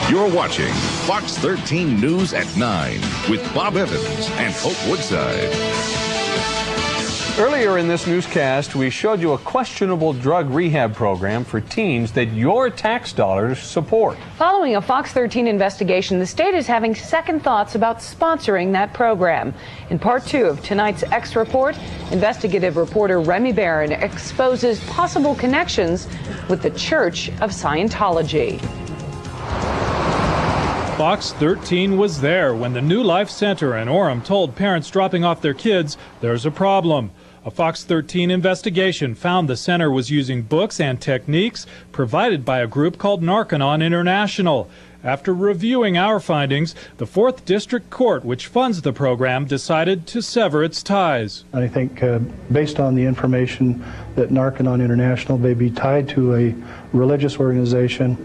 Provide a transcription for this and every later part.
You're watching Fox 13 News at 9 with Bob Evans and Hope Woodside. Earlier in this newscast, we showed you a questionable drug rehab program for teens that your tax dollars support. Following a Fox 13 investigation, the state is having second thoughts about sponsoring that program. In part 2 of tonight's X Report, investigative reporter Remy Barron exposes possible connections with the Church of Scientology. Fox 13 was there when the New Life Center in Orem told parents dropping off their kids there's a problem. A Fox 13 investigation found the center was using books and techniques provided by a group called Narconon International. After reviewing our findings, the 4th District Court, which funds the program, decided to sever its ties. I think based on the information that Narconon International may be tied to a religious organization,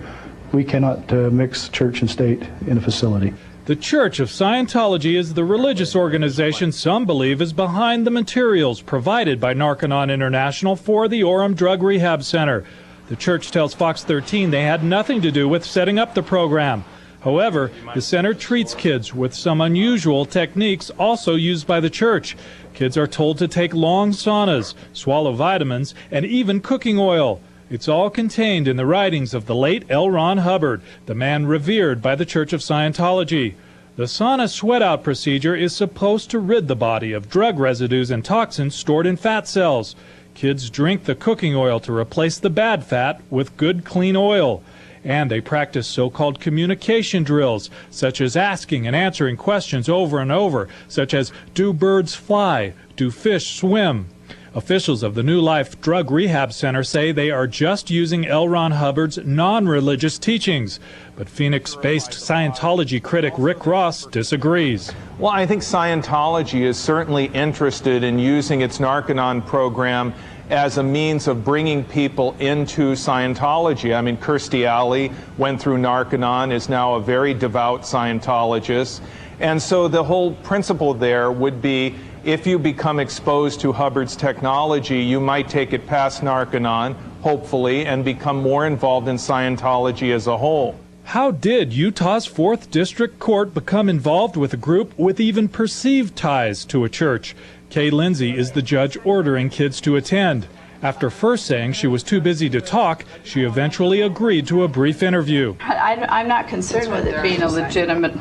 we cannot mix church and state in a facility. The Church of Scientology is the religious organization some believe is behind the materials provided by Narconon International for the Orem Drug Rehab Center. The church tells Fox 13 they had nothing to do with setting up the program. However, the center treats kids with some unusual techniques also used by the church. Kids are told to take long saunas, swallow vitamins, and even cooking oil. It's all contained in the writings of the late L. Ron Hubbard, the man revered by the Church of Scientology. The sauna sweat-out procedure is supposed to rid the body of drug residues and toxins stored in fat cells. Kids drink the cooking oil to replace the bad fat with good, clean oil. And they practice so-called communication drills, such as asking and answering questions over and over, such as, do birds fly? Do fish swim? Officials of the New Life Drug Rehab Center say they are just using L. Ron Hubbard's non-religious teachings. But Phoenix-based Scientology critic Rick Ross disagrees. Well, I think Scientology is certainly interested in using its Narconon program as a means of bringing people into Scientology. I mean, Kirstie Alley went through Narconon, is now a very devout Scientologist. And so the whole principle there would be, if you become exposed to Hubbard's technology, you might take it past Narconon, hopefully, and become more involved in Scientology as a whole. How did Utah's 4th District Court become involved with a group with even perceived ties to a church? Kay Lindsay is the judge ordering kids to attend. After first saying she was too busy to talk, she eventually agreed to a brief interview. I'm not concerned with it being a legitimate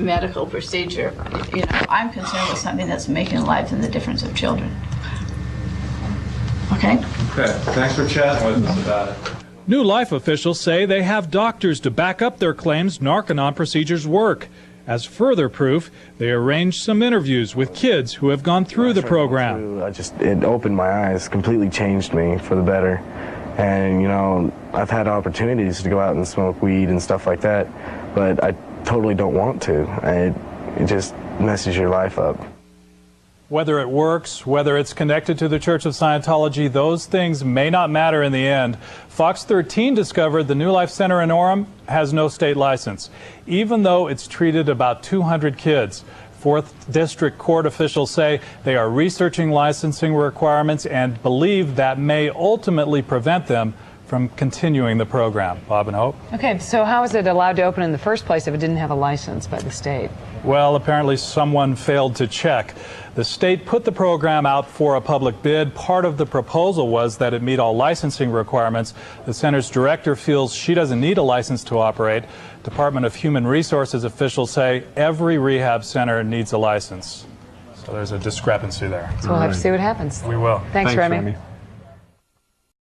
medical procedure. You know, I'm concerned with something that's making life and the difference of children. Okay? Okay, thanks for chatting with us about it. New Life officials say they have doctors to back up their claims Narconon procedures work. As further proof, they arranged some interviews with kids who have gone through the program. It opened my eyes, completely changed me for the better. And, you know, I've had opportunities to go out and smoke weed and stuff like that, but I totally don't want to. It just messes your life up. Whether it works, whether it's connected to the Church of Scientology, those things may not matter in the end. Fox 13 discovered the New Life Center in Orem has no state license, even though it's treated about 200 kids. 4th District Court officials say they are researching licensing requirements and believe that may ultimately prevent them from continuing the program. Bob and Hope? Okay, so how is it allowed to open in the first place if it didn't have a license by the state? Well, apparently someone failed to check. The state put the program out for a public bid. Part of the proposal was that it meet all licensing requirements. The center's director feels she doesn't need a license to operate. Department of Human Resources officials say every rehab center needs a license. So there's a discrepancy there. So we'll have to see what happens. We will. Thanks, Remy. Remy.